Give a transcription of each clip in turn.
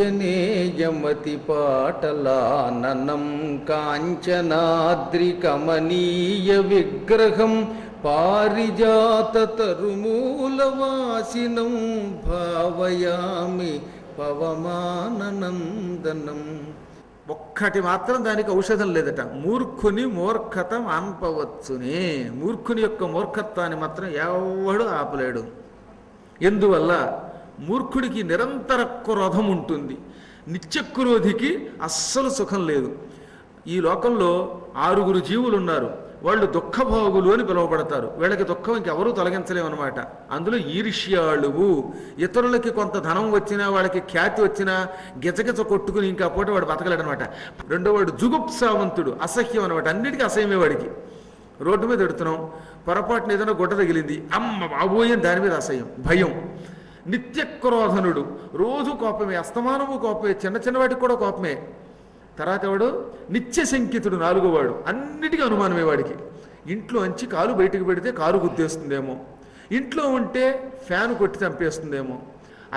ఆంజనేయమతి పాటలాననం కాంచనాద్రికమనీయ విగ్రహం పారిజాత తరుమూలవాసినం భావయామి పవమాననందనం. ఒక్కటి మాత్రం దానికి ఔషధం లేదట. మూర్ఖుని మూర్ఖత మాన్పవచ్చునే. మూర్ఖుని యొక్క మూర్ఖత్వాన్ని మాత్రం ఎవడు ఆపలేడు. ఎందువల్ల? మూర్ఖుడికి నిరంతర క్రోధం ఉంటుంది, నిత్యక్రోధికి అస్సలు సుఖం లేదు. ఈ లోకంలో 6 జీవులు ఉన్నారు. వాళ్ళు దుఃఖభోగులు అని పిలువబడతారు. వీళ్ళకి దుఃఖం ఇంకెవరూ తొలగించలేమన్నమాట. అందులో ఈర్ష్యాళువు. ఇతరులకి కొంత ధనం వచ్చినా, వాళ్ళకి ఖ్యాతి వచ్చినా గిచగిచ కొట్టుకుని ఇంకా పూట వాడు బతకలేడనమాట. రెండో వాడు జుగుప్సావంతుడు, అసహ్యం అనమాట. అన్నిటికీ అసహ్యమే వాడికి. రోడ్డు మీద ఎడుతున్నాం, పొరపాటున ఏదైనా గుడ్డ తగిలింది, అమ్మ బాబోయే, దాని మీద అసహ్యం, భయం. నిత్యక్రోధనుడు, రోజు కోపమే, అస్తమానము కోపమే, చిన్న చిన్న వాటికి కూడా కోపమే. తర్వాత వాడు నిత్య శంకితుడు, 4వ వాడు. అన్నిటికీ అనుమానమే వాడికి. ఇంట్లో అంచి కాలు బయటకు పెడితే కారు గుద్దేస్తుందేమో, ఇంట్లో ఉంటే ఫ్యాన్ కొట్టి చంపేస్తుందేమో.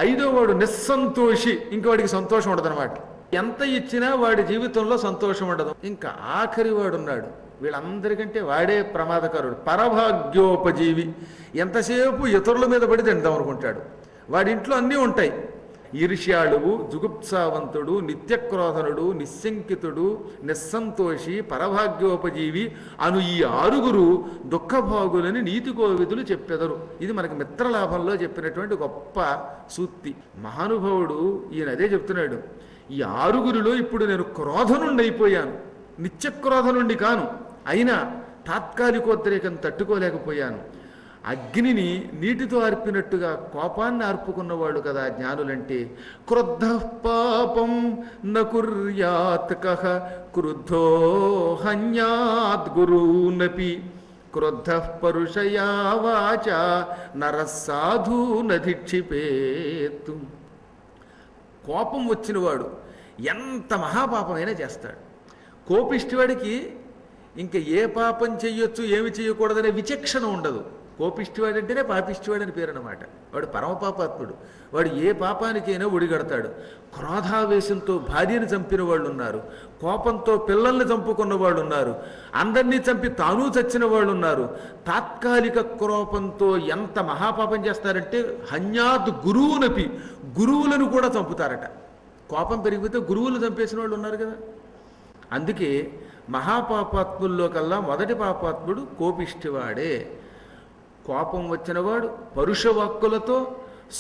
5వ వాడు నిస్సంతోషి, ఇంక వాడికి సంతోషం ఉండదన్నమాట. ఎంత ఇచ్చినా వాడి జీవితంలో సంతోషం ఉండదు. ఇంకా ఆఖరి వాడు ఉన్నాడు, వీళ్ళందరికంటే వాడే ప్రమాదకరుడు, పరభాగ్యోపజీవి. ఎంతసేపు ఇతరుల మీద పడి తిందాం అనుకుంటాడు. వాడి ఇంట్లో అన్నీ ఉంటాయి. ఈర్ష్యాళువు, జుగుప్సావంతుడు, నిత్యక్రోధనుడు, నిస్సంకితుడు, నిస్సంతోషి, పరభాగ్యోపజీవి అను ఈ 6 దుఃఖభోగులని నీతి కోవిదులు చెప్పెదరు. ఇది మనకి మిత్రలాభంలో చెప్పినటువంటి గొప్ప సూక్తి. మహానుభావుడు ఈయన అదే చెప్తున్నాడు. ఈ 6లో ఇప్పుడు నేను క్రోధనుండి అయిపోయాను, నిత్యక్రోధనుండి కాను. అయినా తాత్కాలికోద్రేకం తట్టుకోలేకపోయాను. అగ్నిని నీటితో ఆర్పినట్టుగా కోపాన్ని ఆర్పుకున్నవాడు కదా జ్ఞానులంటే. క్రుద్ధ పాపం నకుర్యాత్ కః క్రుద్ధో హన్యాత్ గురూనపి క్రుద్ధ పరుషయా వాచా నరస్సాధు నధిక్షిపేతు. కోపం వచ్చినవాడు ఎంత మహాపాపమైనా చేస్తాడు. కోపిష్టివాడికి ఇంకా ఏ పాపం చెయ్యొచ్చు, ఏమి చేయకూడదనే విచక్షణ ఉండదు. కోపిష్టివాడు అంటేనే పాపిష్టివాడు అని పేరు అన్నమాట. వాడు పరమపాపాత్ముడు. వాడు ఏ పాపానికైనా ఒడిగడతాడు. క్రోధావేశంతో భార్యని చంపిన వాళ్ళు ఉన్నారు, కోపంతో పిల్లల్ని చంపుకున్న వాళ్ళు ఉన్నారు, అందరినీ చంపి తాను చచ్చిన వాళ్ళు ఉన్నారు. తాత్కాలిక కోపంతో ఎంత మహాపాపం చేస్తారంటే హన్యాత్ గురువునపి, గురువులను కూడా చంపుతారట. కోపం పెరిగిపోతే గురువులు చంపేసిన వాళ్ళు ఉన్నారు కదా. అందుకే మహాపాపాత్ముల్లో కల్లా మొదటి పాపాత్ముడు కోపిష్టివాడే. కోపం వచ్చినవాడు పరుషవాక్కులతో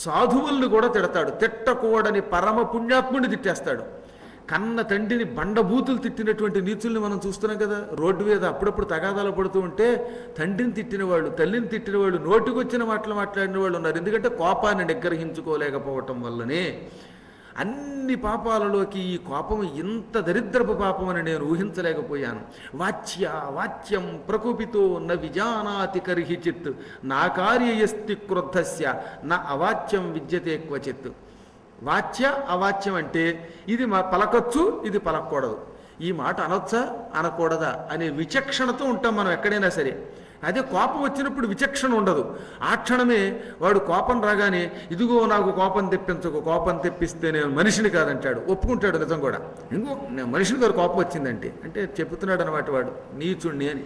సాధువుల్ని కూడా తిడతాడు. తిట్టకూడని పరమ పుణ్యాత్ముడిని తిట్టేస్తాడు. కన్న తండ్రిని బండబూతులు తిట్టినటువంటి నీచుల్ని మనం చూస్తున్నాం కదా. రోడ్డు మీద అప్పుడప్పుడు తగాదాలు పడుతూ ఉంటే తండ్రిని తిట్టిన వాళ్ళు, తల్లిని తిట్టిన వాళ్ళు, నోటికొచ్చిన మాటలు మాట్లాడిన వాళ్ళు ఉన్నారు. ఎందుకంటే కోపాన్ని నిగ్రహించుకోలేకపోవటం వల్లనే. అన్ని పాపాలలోకి ఈ కోపం ఇంత దరిద్రపు పాపమని నేను ఊహించలేకపోయాను. వాచ్యం ప్రకోపితో న విజానాతి కర్హిచిత్ నా కార్యయస్తి క్రుద్ధస్య నా అవాచ్యం విద్యతే క్వచిత్. వాచ్య అవాచ్యం అంటే ఇది పలకొచ్చు, ఇది పలకూడదు, ఈ మాట అనొచ్చా అనకూడదా అనే విచక్షణతో ఉంటాం మనం ఎక్కడైనా సరే. అదే కోపం వచ్చినప్పుడు విచక్షణ ఉండదు. ఆ క్షణమే వాడు కోపం రాగానే ఇదిగో నాకు కోపం తెప్పించకు, కోపం తెప్పిస్తే నేను మనిషిని కాదంటాడు. ఒప్పుకుంటాడు నిజం కూడా. ఇంకో మనిషిని గారు కోపం వచ్చిందంటే అంటే చెబుతున్నాడు అనమాట వాడు నీచుణ్ణి అని.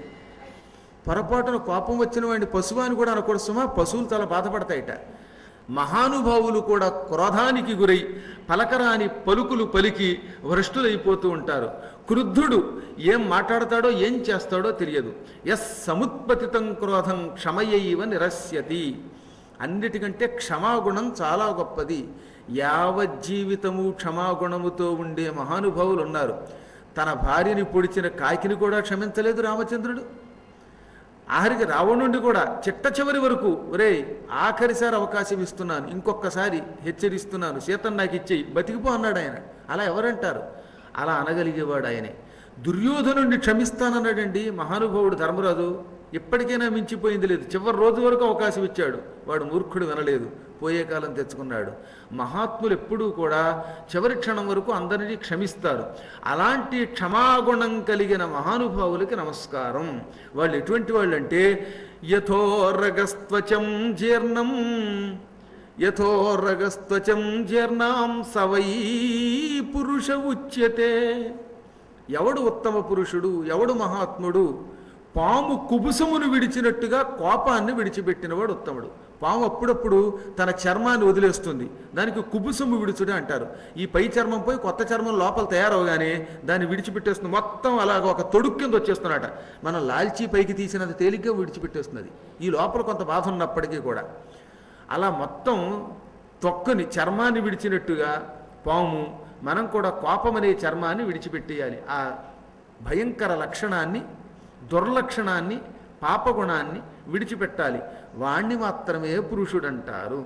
పొరపాటున కోపం వచ్చిన వాడిని పశువు అని కూడా అనకూడదు సుమా. పశువులు చాలా బాధపడతాయిట. మహానుభావులు కూడా క్రోధానికి గురై పలకరాని పలుకులు పలికి భ్రష్టులైపోతూ ఉంటారు. క్రుద్ధుడు ఏం మాట్లాడతాడో ఏం చేస్తాడో తెలియదు. సముత్పతితం క్రోధం క్షమయైవ నిరస్యతి. అన్నిటికంటే క్షమాగుణం చాలా గొప్పది. యావజ్జీవితము క్షమాగుణముతో ఉండే మహానుభావులు ఉన్నారు. తన భార్యని పొడిచిన కాకిని కూడా క్షమించలేదు రామచంద్రుడు. ఆఖరికి రావణుండి కూడా చిట్ట చివరి వరకు ఒరే ఆఖరిసారి అవకాశం ఇస్తున్నాను, ఇంకొకసారి హెచ్చరిస్తున్నాను, సీతను నాకు ఇచ్చేయి, బతికిపో అన్నాడు ఆయన. అలా ఎవరంటారు? అలా అనగలిగేవాడు ఆయనే. దుర్యోధనుడిని క్షమిస్తానన్నాడండి మహానుభావుడు ధర్మరాజు. ఇప్పటికైనా మించిపోయింది లేదు. చివరి రోజు వరకు అవకాశం ఇచ్చాడు. వాడు మూర్ఖుడు వినలేదు, పోయే కాలం తెచ్చుకున్నాడు. మహాత్ములు ఎప్పుడూ కూడా చివరి క్షణం వరకు అందరినీ క్షమిస్తారు. అలాంటి క్షమాగుణం కలిగిన మహానుభావులకి నమస్కారం. వాళ్ళు ఎటువంటి వాళ్ళు అంటే యథోరగస్త్వచం జీర్ణం యథోరగస్త్వచం జీర్ణాం సవై పురుష ఉచ్యతే. ఎవడు ఉత్తమ పురుషుడు, ఎవడు మహాత్ముడు? పాము కుబుసమును విడిచినట్టుగా కోపాన్ని విడిచిపెట్టినవాడు ఉత్తముడు. పాము అప్పుడప్పుడు తన చర్మాన్ని వదిలేస్తుంది, దానికి కుబుసము విడుచుడే అంటారు. ఈ పై చర్మం పోయి కొత్త చర్మం లోపల తయారవగానే దాన్ని విడిచిపెట్టేస్తుంది. మొత్తం అలాగ ఒక తొడుక్కు కింద వచ్చేస్తున్నట. మనం లాల్చీ పైకి తీసినంత తేలిగ్గా విడిచిపెట్టేస్తున్నది. ఈ లోపల కొంత బాధ ఉన్నప్పటికీ కూడా అలా మొత్తం తొక్కని చర్మాన్ని విడిచినట్టుగా పాము మనం కూడా కోపం అనే చర్మాన్ని విడిచిపెట్టేయాలి. ఆ భయంకర లక్షణాన్ని, దుర్లక్షణాన్ని, పాపగుణాన్ని విడిచిపెట్టాలి. వాణ్ణి మాత్రమే పురుషుడంటారు.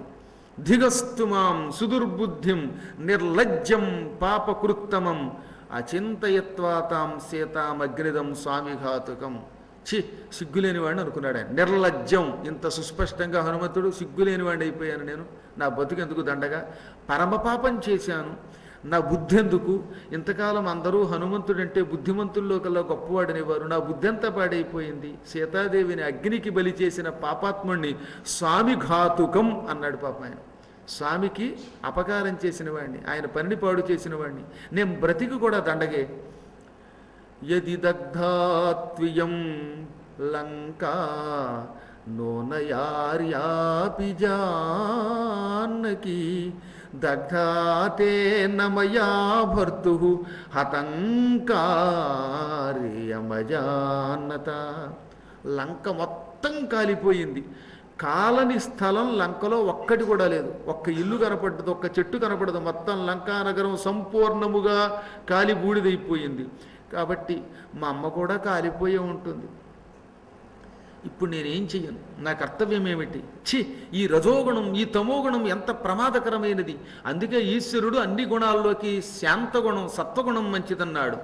ధిగస్తు మాం సుదుర్బుద్ధిం నిర్లజ్జం పాపకృత్తమం అచింతయత్వా తాం సీతామగ్నిదం స్వామిఘాతుకం. సిగ్గులేని వాడిని అనుకున్నాడు ఆయన. నిర్లజ్జం. ఇంత సుస్పష్టంగా హనుమంతుడు సిగ్గులేని వాడిని అయిపోయాను నేను, నా బతుకెందుకు దండగా, పరమపాపం చేశాను, నా బుద్ధి ఎందుకు, ఇంతకాలం అందరూ హనుమంతుడంటే బుద్ధిమంతుల్లో కల్లా గొప్పవాడనేవారు, నా బుద్ధి అంతా పాడైపోయింది, సీతాదేవిని అగ్నికి బలి చేసిన పాపాత్ముణ్ణి స్వామి ఘాతుకం అన్నాడు. పాపం ఆయన స్వామికి అపకారం చేసిన వాడిని, ఆయన పనిని పాడు చేసిన వాడిని, నేను బ్రతికి కూడా దండగే. యది దగ్ధాత్వియం లంకా నోనయార్యాపి జానకి దగ్ధాతే నమయా భర్తు హతంకార్యమజానత. లంక మొత్తం కాలిపోయింది. కాలని స్థలం లంకలో ఒక్కటి కూడా లేదు. ఒక్క ఇల్లు కనపడ్డదు, ఒక్క చెట్టు కనపడదు. మొత్తం లంకా నగరం సంపూర్ణముగా కాలి బూడిదైపోయింది. కాబట్టి మా అమ్మ కూడా కాలిపోయే ఉంటుంది. ఇప్పుడు నేనేం చెయ్యను, నా కర్తవ్యం ఏమిటి? ఈ రజోగుణం, ఈ తమోగుణం ఎంత ప్రమాదకరమైనది. అందుకే ఈశ్వరుడు అన్ని గుణాల్లోకి శాంతగుణం, సత్వగుణం మంచిదన్నాడు.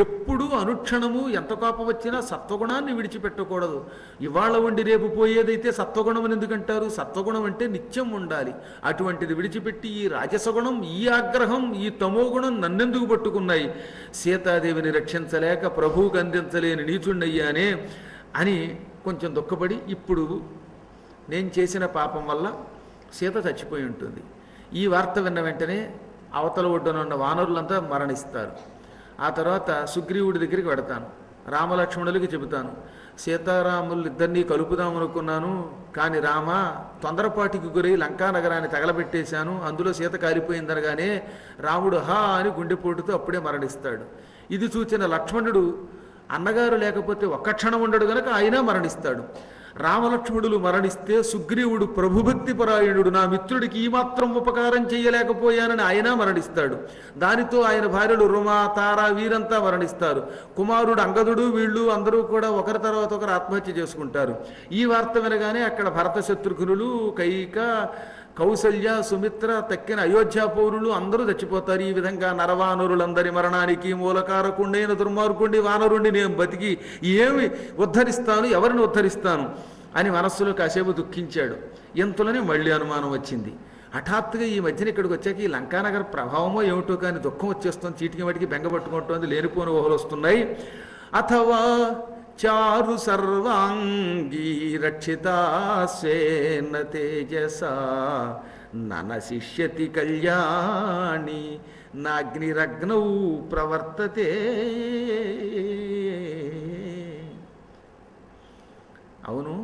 ఎప్పుడూ అనుక్షణము ఎంత కోపం వచ్చినా సత్వగుణాన్ని విడిచిపెట్టకూడదు. ఇవాళ ఉండి రేపు పోయేదైతే సత్వగుణం అని ఎందుకంటారు? సత్వగుణం అంటే నిత్యం ఉండాలి. అటువంటిది విడిచిపెట్టి ఈ రాజసగుణం, ఈ ఆగ్రహం, ఈ తమోగుణం నన్నెందుకు పట్టుకున్నాయి? సీతాదేవిని రక్షించలేక ప్రభువుకు అందించలేని నీచుండయ్యానే అని కొంచెం దుఃఖపడి, ఇప్పుడు నేను చేసిన పాపం వల్ల సీత చచ్చిపోయి ఉంటుంది. ఈ వార్త విన్న వెంటనే అవతల ఒడ్డున ఉన్న వానరులంతా మరణిస్తారు. ఆ తర్వాత సుగ్రీవుడి దగ్గరికి వెడతాను, రామలక్ష్మణులకి చెబుతాను, సీతారాములు ఇద్దరినీ కలుపుదామనుకున్నాను, కానీ రామ తొందరపాటికి గురై లంకా నగరాన్ని తగలబెట్టేశాను, అందులో సీత కాలిపోయిందనగానే రాముడు హా అని గుండెపోటుతో అప్పుడే మరణిస్తాడు. ఇది చూచిన లక్ష్మణుడు అన్నగారు లేకపోతే ఒక్క క్షణం ఉండడు గనక ఆయన మరణిస్తాడు. రామలక్ష్మణులు మరణిస్తే సుగ్రీవుడు ప్రభుభక్తి పరాయణుడు, నా మిత్రుడికి ఈ మాత్రం ఉపకారం చేయలేకపోయానని ఆయన మరణిస్తాడు. దానితో ఆయన భార్యలు రుమా, తార వీరంతా మరణిస్తారు. కుమారుడు అంగదుడు, వీళ్ళు అందరూ కూడా ఒకరి తర్వాత ఒకరు ఆత్మహత్య చేసుకుంటారు. ఈ వార్త వినగానే అక్కడ భరత శత్రుఘ్నులు, కైక, కౌసల్య, సుమిత్ర, తక్కిన అయోధ్య పౌరులు అందరూ చచ్చిపోతారు. ఈ విధంగా నరవానరులందరి మరణానికి మూలకారకుండైన దుర్మార్గుండి వానరుండి నేను బతికి ఏమి ఉద్ధరిస్తాను, ఎవరిని ఉద్ధరిస్తాను అని మనస్సులో కాసేపు దుఃఖించాడు. ఎంతలోనే మళ్ళీ అనుమానం వచ్చింది. హఠాత్తుగా ఈ మధ్యన ఇక్కడికి వచ్చాక ఈ లంకానగర ప్రభావమో ఏమిటో కానీ దుఃఖం వచ్చేస్తుంది, చీటికి వాటికి బెంగ పట్టుకుంటోంది, లేనిపోని ఊహలు వస్తున్నాయి. అథవా చారు సర్వాంగీ రక్షితాస్వేన తేజసా ననశిష్యతి కళ్యాణి నాగ్నిరగ్నౌ ప్రవర్తతే. అవును,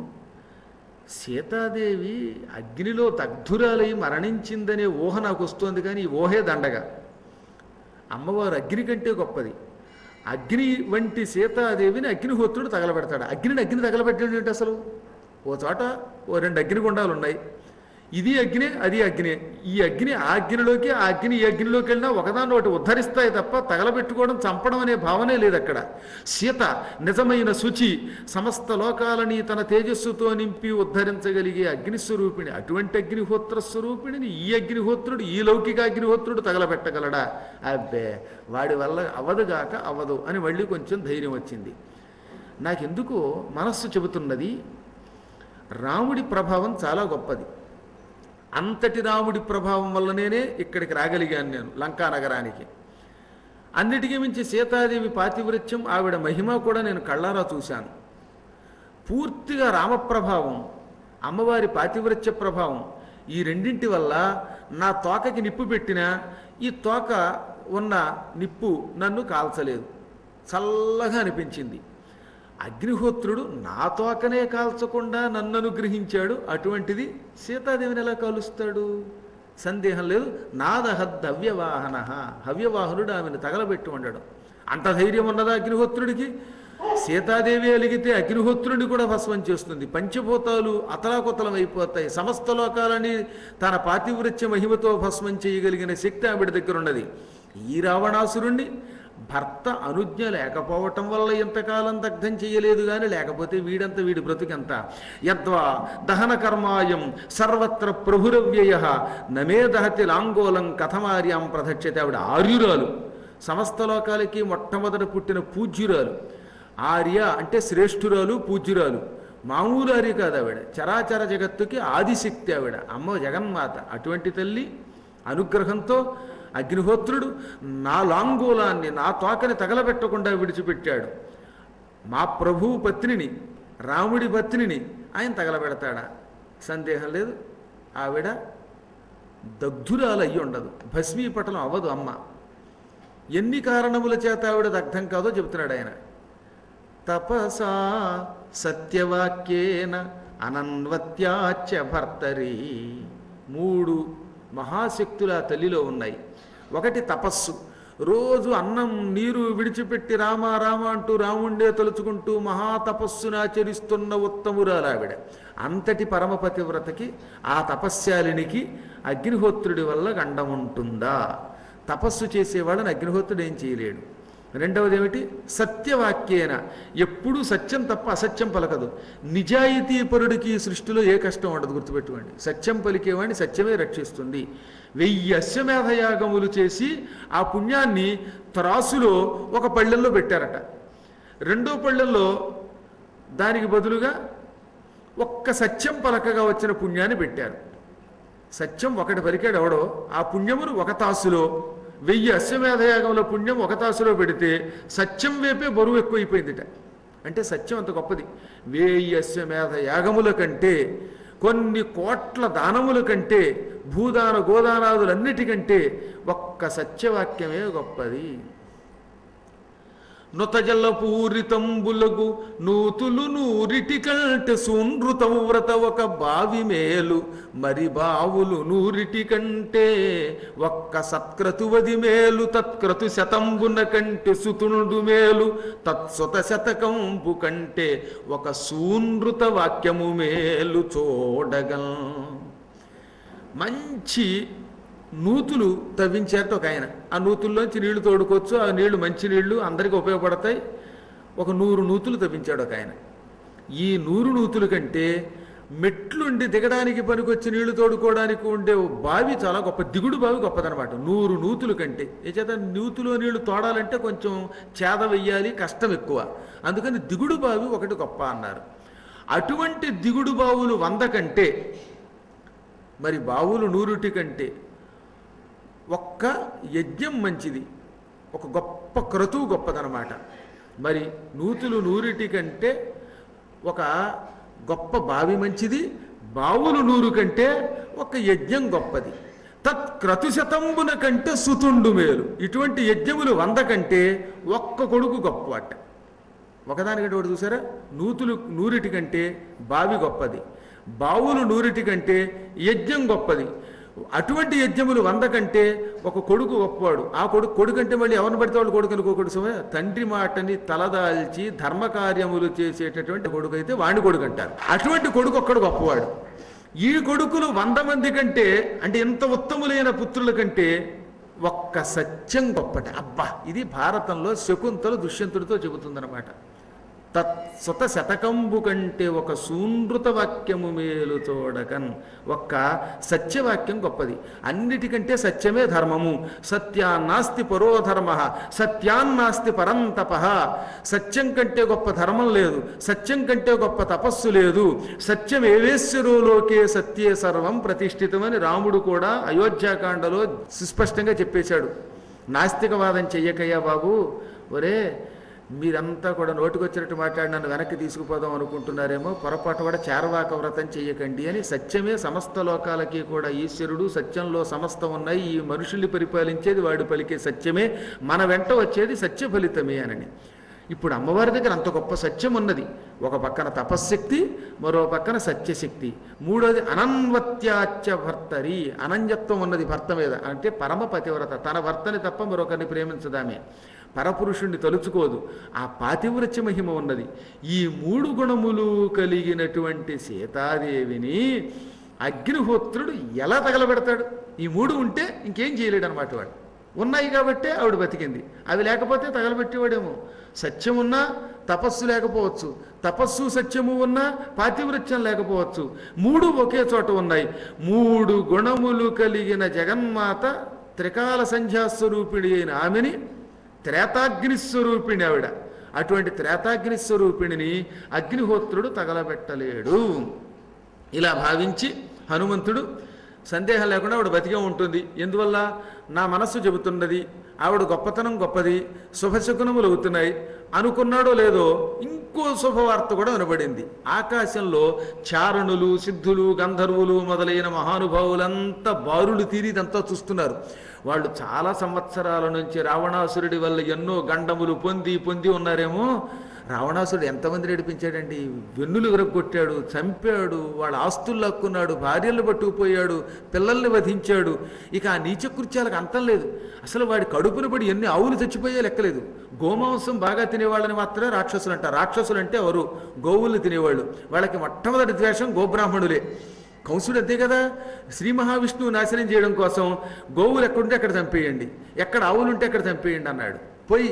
సీతాదేవి అగ్నిలో దగ్ధురాలై మరణించిందనే ఊహ నాకు వస్తోంది, కానీ ఈ ఊహే దండగా. అమ్మవారు అగ్ని కంటే గొప్పది. అగ్ని వంటి సీతాదేవిని అగ్నిహోత్రుడు తగలబెడతాడు. అగ్ని తగలబెట్టాడు ఏంటి అసలు? ఓ చోట ఓ 2 అగ్నిగుండాలు ఉన్నాయి, ఇది అగ్ని అది అగ్ని. ఈ అగ్ని ఆ అగ్నిలోకి, ఆ అగ్ని ఈ అగ్నిలోకి వెళ్ళినా ఒకదాన్ని ఒకటి ఉద్ధరిస్తాయి తప్ప తగలబెట్టుకోవడం, చంపడం అనే భావనే లేదు అక్కడ. సీత నిజమైన శుచి, సమస్త లోకాలని తన తేజస్సుతో నింపి ఉద్ధరించగలిగే అగ్నిస్వరూపిణి. అటువంటి అగ్నిహోత్ర స్వరూపిణిని ఈ అగ్నిహోత్రుడు, ఈ లౌకిక అగ్నిహోత్రుడు తగలబెట్టగలడా? అబ్బే, వాడి వల్ల అవదుగాక అవదు అని మళ్ళీ కొంచెం ధైర్యం వచ్చింది. నాకెందుకో మనస్సు చెబుతున్నది, రాముడి ప్రభావం చాలా గొప్పది. అంతటి రాముడి ప్రభావం వల్లనే ఇక్కడికి రాగలిగాను నేను లంకా నగరానికి. అన్నిటికీ మించి సీతాదేవి పాతివ్రత్యం, ఆవిడ మహిమ కూడా నేను కళ్ళారా చూశాను. పూర్తిగా రామప్రభావం, అమ్మవారి పాతివ్రత్య ప్రభావం ఈ రెండింటి వల్ల నా తోకకి నిప్పు పెట్టినా ఈ తోక ఉన్న నిప్పు నన్ను కాల్చలేదు, చల్లగా అనిపించింది. అగ్నిహోత్రుడు నా తోకనే కాల్చకుండా నన్ను అనుగ్రహించాడు, అటువంటిది సీతాదేవిని ఎలా కాలుస్తాడు? సందేహం లేదు. నాదహద్ హవ్యవాహన, హవ్యవాహనుడు ఆమెను తగలబెట్టి ఉండడం. అంత ధైర్యం ఉన్నదా అగ్నిహోత్రుడికి? సీతాదేవి అలిగితే అగ్నిహోత్రుడిని కూడా భస్మం చేస్తుంది. పంచభూతాలు అతలాకుతలం అయిపోతాయి. సమస్త లోకాలని తన పాతివృత్య మహిమతో భస్మం చేయగలిగిన శక్తి ఆవిడ దగ్గర ఉన్నది. ఈ రావణాసురుణ్ణి భర్త అనుజ్ఞ లేకపోవటం వల్ల ఎంతకాలం దగ్ధం చేయలేదు, కానీ లేకపోతే వీడి బ్రతుకంత. యద్వా దహన కర్మాయం సర్వత్ర ప్రభురవ్యయ నమే దహతి లాంగోలం కథమార్యాం ప్రదక్షతే. ఆవిడ ఆర్యురాలు, సమస్త లోకాలకి మొట్టమొదట పుట్టిన పూజ్యురాలు. ఆర్య అంటే శ్రేష్ఠురాలు, పూజ్యురాలు. మామూలు ఆర్య కాదు ఆవిడ, చరాచర జగత్తుకి ఆదిశక్తి ఆవిడ, అమ్మ జగన్మాత. అటువంటి తల్లి అనుగ్రహంతో అగ్నిహోత్రుడు నా లాంగూలాన్ని, నా తోకని తగలబెట్టకుండా విడిచిపెట్టాడు. మా ప్రభువు పత్నిని, రాముడి పత్నిని ఆయన తగలబెడతాడా? సందేహం లేదు. ఆవిడ దగ్ధురాలు అయ్యి ఉండదు, భస్మీపటలం అవ్వదు అమ్మ. ఎన్ని కారణముల చేత ఆవిడ దగ్ధం కాదో చెబుతున్నాడు ఆయన. తపసా సత్యవాక్యేన అనన్వత్యాచ భర్తరి. 3 మహాశక్తులు ఆ తల్లిలో ఉన్నాయి. ఒకటి తపస్సు, రోజు అన్నం నీరు విడిచిపెట్టి రామ రామ అంటూ రాముండే తలుచుకుంటూ మహాతపస్సును ఆచరిస్తున్న ఉత్తమురాలావిడ. అంతటి పరమపతివ్రతకి, ఆ తపస్యాలినికి అగ్నిహోత్రుడి వల్ల గండం ఉంటుందా? తపస్సు చేసేవాళ్ళని అగ్నిహోత్రుడు ఏం చేయలేడు. రెండవది ఏమిటి? సత్యవాక్యేన, ఎప్పుడూ సత్యం తప్ప అసత్యం పలకదు. నిజాయితీపరుడికి ఈ సృష్టిలో ఏ కష్టం ఉండదు, గుర్తుపెట్టుకోండి. సత్యం పలికేవాడిని సత్యమే రక్షిస్తుంది. 1000 అశ్వమేధయాగములు చేసి ఆ పుణ్యాన్ని త్రాసులో ఒక పళ్ళెల్లో పెట్టారట. రెండో పళ్ళెల్లో దానికి బదులుగా ఒక్క సత్యం పలకగా వచ్చిన పుణ్యాన్ని పెట్టారు. సత్యం ఒకటి పలికాడు ఎవడో, ఆ పుణ్యమును ఒక తాసులో, 1000 అశ్వమేధయాగముల పుణ్యం ఒక తాసులో పెడితే సత్యం వైపే బరువు ఎక్కువైపోయిందిట. అంటే సత్యం అంత గొప్పది. 1000 అశ్వమేధ యాగముల కంటే, కొన్ని కోట్ల దానముల కంటే, భూదాన గోదానాదులన్నిటికంటే ఒక్క సత్యవాక్యమే గొప్పది. నొతజల్ల పూరితంబులగు నూతులు నూరిటి కంటే సూనృతం వ్రత ఒక బావి మేలు, మరి బావులు 100 కంటే ఒక్క సత్క్రతువది మేలు, తత్క్రతు శతంబున కంటే సుతునుడు మేలు, తత్సుత శతకంబు కంటే ఒక సూనృత వాక్యము మేలు చూడగం. మంచి నూతులు తవ్వించారట ఒక ఆయన. ఆ నూతుల్లోంచి నీళ్లు తోడుకోవచ్చు, ఆ నీళ్లు మంచి నీళ్లు అందరికీ ఉపయోగపడతాయి. ఒక 100 నూతులు తవ్వించాడు ఒక ఆయన. ఈ 100 నూతుల కంటే మెట్లుండి దిగడానికి పనికొచ్చి నీళ్లు తోడుకోవడానికి ఉండే బావి చాలా గొప్ప, దిగుడు బావి గొప్పదనమాట. 100 నూతుల కంటే. ఏ చేత నూతులో నీళ్లు తోడాలంటే కొంచెం చేద వెయ్యాలి, కష్టం ఎక్కువ. అందుకని దిగుడు బావి ఒకటి గొప్ప అన్నారు. అటువంటి దిగుడు బావులు 100 కంటే, మరి బావులు 100 కంటే ఒక్క యజ్ఞం మంచిది, ఒక గొప్ప క్రతువు గొప్పదనమాట. మరి నూతులు 100 కంటే ఒక గొప్ప బావి మంచిది, బావులు 100 కంటే ఒక యజ్ఞం గొప్పది. తత్క్రతుశతంబున కంటే సుతుండు మేలు. ఇటువంటి యజ్ఞములు 100 కంటే ఒక్క కొడుకు గొప్పవాట. ఒకదానికంటే ఒకటి చూసారా? నూతులు 100 కంటే బావి గొప్పది, బావులు 100 కంటే యజ్ఞం గొప్పది. అటువంటి యజ్ఞములు 100 కంటే ఒక కొడుకు గొప్పవాడు. ఆ కొడుకు అంటే మళ్ళీ ఎవరిని పడితే వాళ్ళు కొడుకు అనుకోకూడదు సమయ, తండ్రి మాటని తలదాల్చి ధర్మకార్యములు చేసేటటువంటి కొడుకు అయితే వాణ్ణి కొడుకు అంటారు. అటువంటి కొడుకు ఒక్కడు గొప్పవాడు. ఈ కొడుకులు 100 మంది కంటే, అంటే ఎంత ఉత్తములైన పుత్రుల కంటే ఒక్క సత్యం గొప్పట. అబ్బా, ఇది భారతంలో శకుంతల దుష్యంతుడితో చెబుతుందన్నమాట. తత్సుత శతకంబు కంటే ఒక సూనృత వాక్యము మేలు చూడకన్. ఒక్క సత్యవాక్యం గొప్పది. అన్నిటికంటే సత్యమే ధర్మము. సత్యాన్నాస్తి పరోధర్మ, సత్యాన్నాస్తి పరంతప. సత్యం కంటే గొప్ప ధర్మం లేదు, సత్యం కంటే గొప్ప తపస్సు లేదు. సత్యం ఏవేశ్వరో లోకే సత్యే సర్వం ప్రతిష్ఠితమని రాముడు కూడా అయోధ్యాకాండలో సుస్పష్టంగా చెప్పేశాడు. నాస్తికవాదం చెయ్యకయ్యా బాబు, ఒరే మీరంతా కూడా నోటికొచ్చినట్టు మాట్లాడి నన్ను వెనక్కి తీసుకుపోదాం అనుకుంటున్నారేమో, పొరపాటు కూడా చార్వాక వ్రతం చెయ్యకండి అని. సత్యమే సమస్త లోకాలకి కూడా ఈశ్వరుడు, సత్యంలో సమస్తం ఉన్నాయి, ఈ మనుషుల్ని పరిపాలించేది వాడు పలికే సత్యమే, మన వెంట వచ్చేది సత్య ఫలితమే అని. ఇప్పుడు అమ్మవారి దగ్గర అంత గొప్ప సత్యం ఉన్నది. ఒక పక్కన తపశ్శక్తి, మరో పక్కన సత్యశక్తి, మూడోది అనన్వత్యాచ భర్తరి, అనన్యత్వం ఉన్నది భర్త మీద. అంటే పరమ పతివ్రత, తన భర్తని తప్ప మరొకరిని ప్రేమించదామే, పరపురుషుణ్ణి తలుచుకోదు, ఆ పాతివ్రత్య మహిమ ఉన్నది. ఈ 3 గుణములు కలిగినటువంటి సీతాదేవిని అగ్నిహోత్రుడు ఎలా తగలబెడతాడు? ఈ 3 ఉంటే ఇంకేం చేయలేడు అనమాట. వాడు ఉన్నాయి కాబట్టే ఆవిడ బతికింది, అవి లేకపోతే తగలబెట్టేవాడేమో. సత్యం ఉన్నా తపస్సు లేకపోవచ్చు, తపస్సు సత్యము ఉన్నా పాతివృత్యం లేకపోవచ్చు, 3 ఒకే చోట ఉన్నాయి. 3 గుణములు కలిగిన జగన్మాత త్రికాల సంధ్యాస్వరూపిణి అయిన ఆమెని త్రేతాగ్నిస్వరూపిణి ఆవిడ. అటువంటి త్రేతాగ్నిస్వరూపిణిని అగ్నిహోత్రుడు తగలబెట్టలేడు. ఇలా భావించి హనుమంతుడు సందేహం లేకుండా ఆవిడ బతికే ఉంటుంది. ఎందువల్ల? నా మనస్సు చెబుతున్నది ఆవిడ గొప్పతనం గొప్పది, శుభశకునములు అవుతున్నాయి అనుకున్నాడో లేదో, ఇంకో శుభవార్త కూడా వినబడింది. ఆకాశంలో చారణులు, సిద్ధులు, గంధర్వులు మొదలైన మహానుభావులంతా బారులు తీరి ఇదంతా చూస్తున్నారు. వాళ్ళు చాలా సంవత్సరాల నుంచి రావణాసురుడి వల్ల ఎన్నో గండములు పొంది ఉన్నారేమో. రావణాసురుడు ఎంతమంది నడిపించాడండి, వెన్నులు విరగొట్టాడు, చంపాడు, వాళ్ళ ఆస్తులు లాక్కున్నాడు, భార్యలు పట్టుకుపోయాడు, పిల్లల్ని వధించాడు. ఇక ఆ నీచకృత్యాలకు అంతం లేదు. అసలు వాడి కడుపున పడి ఎన్ని ఆవులు చచ్చిపోయా లెక్కలేదు. గోమాంసం బాగా తినేవాళ్ళని మాత్రమే రాక్షసులు అంటారు. రాక్షసులు అంటే ఎవరు? గోవుల్ని తినేవాళ్ళు. వాళ్ళకి మొట్టమొదటి ద్వేషం గోబ్రాహ్మణులే. కంసుడు అంతే కదా, శ్రీ మహావిష్ణువు నాశనం చేయడం కోసం గోవులు ఎక్కడుంటే అక్కడ చంపేయండి, ఎక్కడ ఆవులుంటే అక్కడ చంపేయండి అన్నాడు. పోయి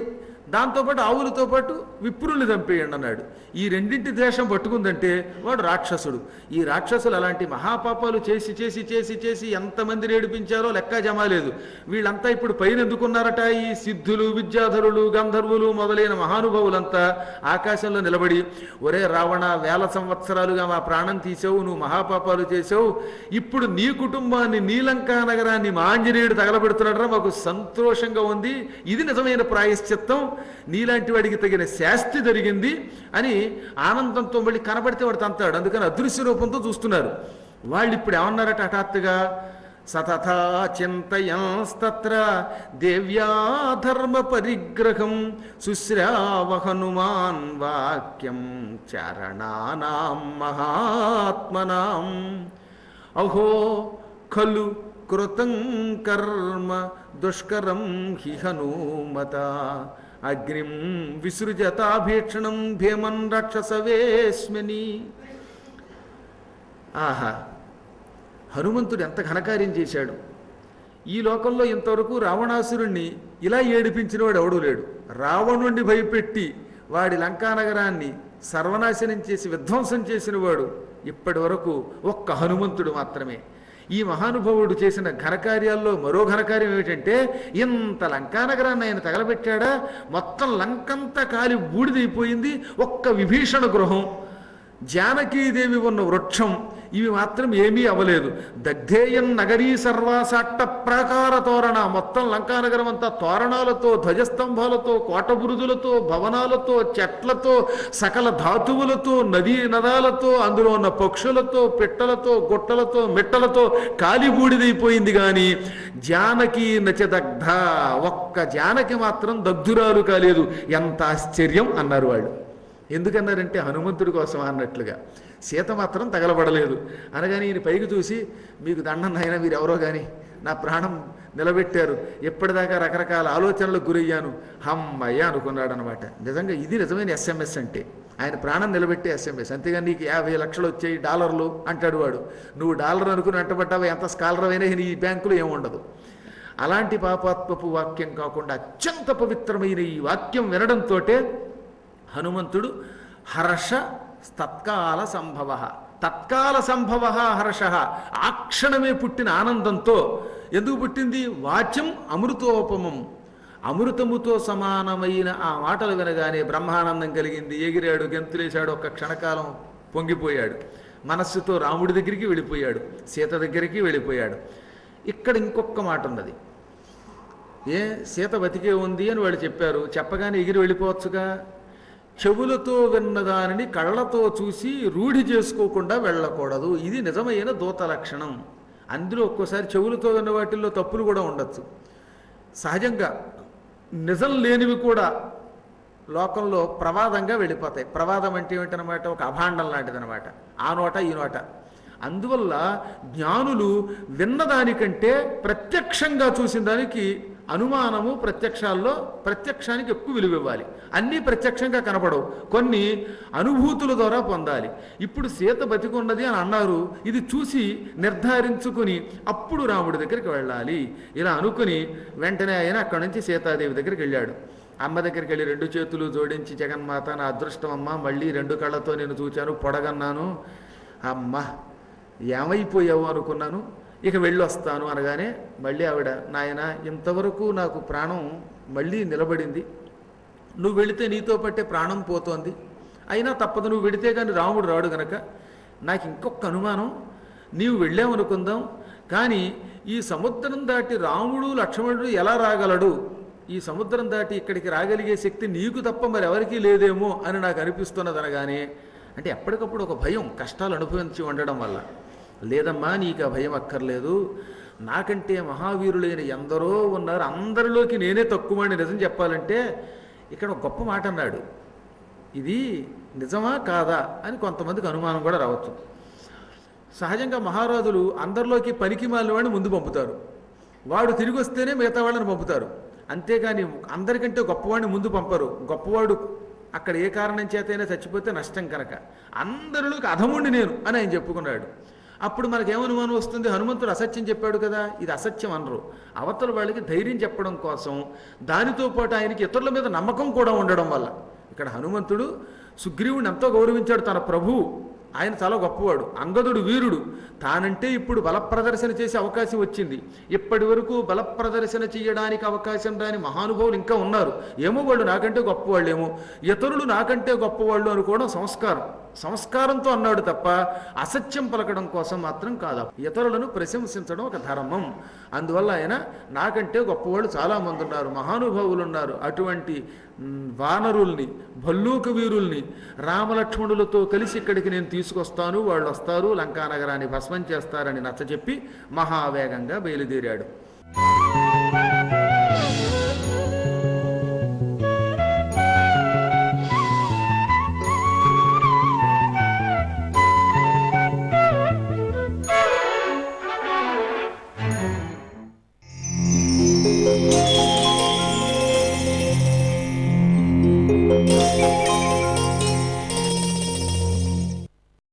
దాంతోపాటు ఆవులతో పాటు విప్రుల్ని చంపేయండి అన్నాడు. ఈ రెండింటి ద్వేషం పట్టుకుందంటే వాడు రాక్షసుడు. ఈ రాక్షసులు అలాంటి మహాపాపాలు చేసి చేసి చేసి చేసి ఎంతమంది ఏడిపించారో లెక్క జమాలేదు. వీళ్ళంతా ఇప్పుడు పైన ఎందుకున్నారట? ఈ సిద్ధులు, విద్యాధరులు, గంధర్వులు మొదలైన మహానుభావులంతా ఆకాశంలో నిలబడి, ఒరే రావణ, 1000 సంవత్సరాలుగా మా ప్రాణం తీసావు, నువ్వు మహాపాపాలు చేసావు, ఇప్పుడు నీ కుటుంబాన్ని, నీలంకా నగరాన్ని మా ఆంజనేయుడు తగలబెడుతున్నాడరా, మాకు సంతోషంగా ఉంది, ఇది నిజమైన ప్రాయశ్చిత్తం, నీలాంటి వాడికి తగిన శాస్తి జరిగింది అని ఆనందంతో మళ్ళీ కనబడితే వాడు తంతాడు. అందుకని అదృశ్య రూపంతో చూస్తున్నారు. వాళ్ళు ఇప్పుడు ఏమన్నారట హఠాత్తుగా? సతథా చింతయంస్తత్ర దేవ్యా ధర్మ పరిగ్రహం శుశ్రావ హనుమాన్ వాక్యం చరణానాం మహాత్మనాం అహో ఖలు కృతం కర్మ దుష్కరం హి హనుమత అగ్నిం విసృజతాభీక్షణం భీమన్ రాక్షసవేశ్మని. ఆహా, హనుమంతుడు ఎంత ఘనకార్యం చేశాడు! ఈ లోకంలో ఇంతవరకు రావణాసురుణ్ణి ఇలా ఏడిపించిన వాడు ఎవడూ లేడు. రావణుణ్ణి భయపెట్టి వాడి లంకానగరాన్ని సర్వనాశనం చేసి విధ్వంసం చేసిన వాడు ఇప్పటి వరకు ఒక్క హనుమంతుడు మాత్రమే. ఈ మహానుభావుడు చేసిన ఘనకార్యాల్లో మరో ఘనకార్యం ఏమిటంటే, ఇంత లంకానగరాన్ని ఆయన తగలబెట్టాడా, మొత్తం లంకంతా కాలి బూడిదైపోయింది. ఒక్క విభీషణ గృహం, జానకీదేవి ఉన్న వృక్షం, ఇవి మాత్రం ఏమీ అవ్వలేదు. దగ్ధేయం నగరీ సర్వాసాట్ట ప్రాకార తోరణ, మొత్తం లంకానగరం అంతా తోరణాలతో, ధ్వజస్తంభాలతో, కోటబురుదులతో, భవనాలతో, చెట్లతో, సకల ధాతువులతో, నదీ నదాలతో, అందులో ఉన్న పక్షులతో, పిట్టలతో, గుట్టలతో, మిట్టలతో కాలిబూడిదైపోయింది. కానీ జానకి నచదగ్ధ, ఒక్క జానకి మాత్రం దగ్ధురాలు కాలేదు. ఎంత ఆశ్చర్యం అన్నారు వాళ్ళు. ఎందుకన్నారంటే హనుమంతుడి కోసం అన్నట్లుగా. సీత మాత్రం తగలబడలేదు. అనగానే ఈయన పైకి చూసి, మీకు దండం నాయన, మీరు ఎవరో కానీ నా ప్రాణం నిలబెట్టారు, ఎప్పటిదాకా రకరకాల ఆలోచనలకు గురయ్యాను, హమ్మయ్య అనుకున్నాడు అనమాట. నిజంగా ఇది నిజమైన ఎస్ఎంఎస్ అంటే, ఆయన ప్రాణం నిలబెట్టే ఎస్ఎంఎస్. అంతేగాని నీకు 50 లక్షలు వచ్చాయి డాలర్లు అంటాడు వాడు. నువ్వు డాలర్ అనుకుని వెంటబడ్డావు, ఎంత స్కాలర్ అయినా ఈ బ్యాంకులో ఏముండదు. అలాంటి పాపాత్మపు వాక్యం కాకుండా అత్యంత పవిత్రమైన ఈ వాక్యం వినడంతో హనుమంతుడు హర్ష తత్కాల సంభవ, తత్కాల సంభవ హర్ష, ఆ క్షణమే పుట్టిన ఆనందంతో. ఎందుకు పుట్టింది? వాచ్యం అమృతోపమం, అమృతముతో సమానమైన ఆ మాటలు వినగానే బ్రహ్మానందం కలిగింది. ఎగిరాడు, గెంతులేశాడు, ఒక్క క్షణకాలం పొంగిపోయాడు. మనస్సుతో రాముడి దగ్గరికి వెళ్ళిపోయాడు, సీత దగ్గరికి వెళ్ళిపోయాడు. ఇక్కడ ఇంకొక మాట ఉన్నది. ఏ సీత బతికే ఉంది అని వాళ్ళు చెప్పారు. చెప్పగానే ఎగిరి వెళ్ళిపోవచ్చుగా. చెవులతో విన్నదానిని కళ్ళతో చూసి రూఢి చేసుకోకుండా వెళ్ళకూడదు. ఇది నిజమైన దూత లక్షణం. అందులో ఒక్కోసారి చెవులతో విన్న వాటిల్లో తప్పులు కూడా ఉండొచ్చు. సహజంగా నిజం లేనివి కూడా లోకంలో ప్రవాదంగా వెళ్ళిపోతాయి. ప్రవాదం అంటే ఏమిటనమాట? ఒక అభాండం లాంటిదనమాట. ఆ నోట ఈ నోట. అందువల్ల జ్ఞానులు విన్నదానికంటే ప్రత్యక్షంగా చూసిన దానికి అనుమానము, ప్రత్యక్షాల్లో ప్రత్యక్షానికి ఎక్కువ విలువ ఇవ్వాలి. అన్నీ ప్రత్యక్షంగా కనపడవు, కొన్ని అనుభూతుల ద్వారా పొందాలి. ఇప్పుడు సీత బతికున్నది అని అన్నారు, ఇది చూసి నిర్ధారించుకుని అప్పుడు రాముడి దగ్గరికి వెళ్ళాలి. ఇలా అనుకుని వెంటనే ఆయన అక్కడి నుంచి సీతాదేవి దగ్గరికి వెళ్ళాడు. అమ్మ దగ్గరికి వెళ్ళి 2 చేతులు జోడించి, జగన్మాత నా అదృష్టం అమ్మ, మళ్ళీ 2 కళ్ళతో నేను చూచాను, పొడగన్నాను, అమ్మ ఏమైపోయావు అనుకున్నాను, ఇక వెళ్ళొస్తాను అనగానే మళ్ళీ ఆవిడ, నాయన ఇంతవరకు నాకు ప్రాణం మళ్ళీ నిలబడింది, నువ్వు వెళితే నీతో పట్టే ప్రాణం పోతోంది, అయినా తప్పదు, నువ్వు వెళితే కానీ రాముడు రాడు గనక నాకు ఇంకొక అనుమానం, నీవు వెళ్ళామనుకుందాం, కానీ ఈ సముద్రం దాటి రాముడు లక్ష్మణుడు ఎలా రాగలడు? ఈ సముద్రం దాటి ఇక్కడికి రాగలిగే శక్తి నీకు తప్ప మరి ఎవరికీ లేదేమో అని నాకు అనిపిస్తున్నది అనగానే, అంటే ఎప్పటికప్పుడు ఒక భయం, కష్టాలు అనుభవించి ఉండడం వల్ల, లేదమ్మా నీకు ఆ భయం అక్కర్లేదు, నాకంటే మహావీరులైన ఎందరో ఉన్నారు, అందరిలోకి నేనే తక్కువని నిజం చెప్పాలంటే ఇక్కడ ఒక గొప్ప మాట అన్నాడు, ఇది నిజమా కాదా అని కొంతమందికి అనుమానం కూడా రావచ్చు. సహజంగా మహారాజులు అందరిలోకి పనికి మాలిన వాడిని ముందు పంపుతారు, వాడు తిరిగి వస్తేనే మిగతా వాళ్ళని పంపుతారు, అంతేగాని అందరికంటే గొప్పవాడిని ముందు పంపరు. గొప్పవాడు అక్కడ ఏ కారణం చేతైనా చచ్చిపోతే నష్టం కనుక అందరిలోకి అధముండి నేను అని ఆయన చెప్పుకున్నాడు. అప్పుడు మనకేమనుమానం వస్తుంది? హనుమంతుడు అసత్యం చెప్పాడు కదా, ఇది అసత్యం అనరు. అవతల వాళ్ళకి ధైర్యం చెప్పడం కోసం, దానితో పాటు ఆయనకి ఇతరుల మీద నమ్మకం కూడా ఉండడం వల్ల. ఇక్కడ హనుమంతుడు సుగ్రీవుని ఎంతో గౌరవించాడు, తన ప్రభువు, ఆయన చాలా గొప్పవాడు, అంగదుడు వీరుడు, తానంటే ఇప్పుడు బలప్రదర్శన చేసే అవకాశం వచ్చింది. ఇప్పటి వరకు బలప్రదర్శన చేయడానికి అవకాశం రాని మహానుభావులు ఇంకా ఉన్నారు. ఏమో వాళ్ళు నాకంటే గొప్పవాళ్ళేమో, ఇతరులు నాకంటే గొప్పవాళ్ళు అనుకోవడం సంస్కారం, సంస్కారంతో అన్నాడు తప్ప అసత్యం పలకడం కోసం మాత్రం కాదు. ఇతరులను ప్రశంసించడం ఒక ధర్మం. అందువల్ల ఆయన నాకంటే గొప్పవాళ్ళు చాలామంది ఉన్నారు, మహానుభావులు ఉన్నారు, అటువంటి వానరుల్ని, భల్లూక వీరుల్ని రామలక్ష్మణులతో కలిసి ఇక్కడికి నేను తీసుకొస్తాను, వాళ్ళు వస్తారు, లంకానగరాన్ని భస్మం చేస్తారని నచ్చజెప్పి మహావేగంగా బయలుదేరాడు.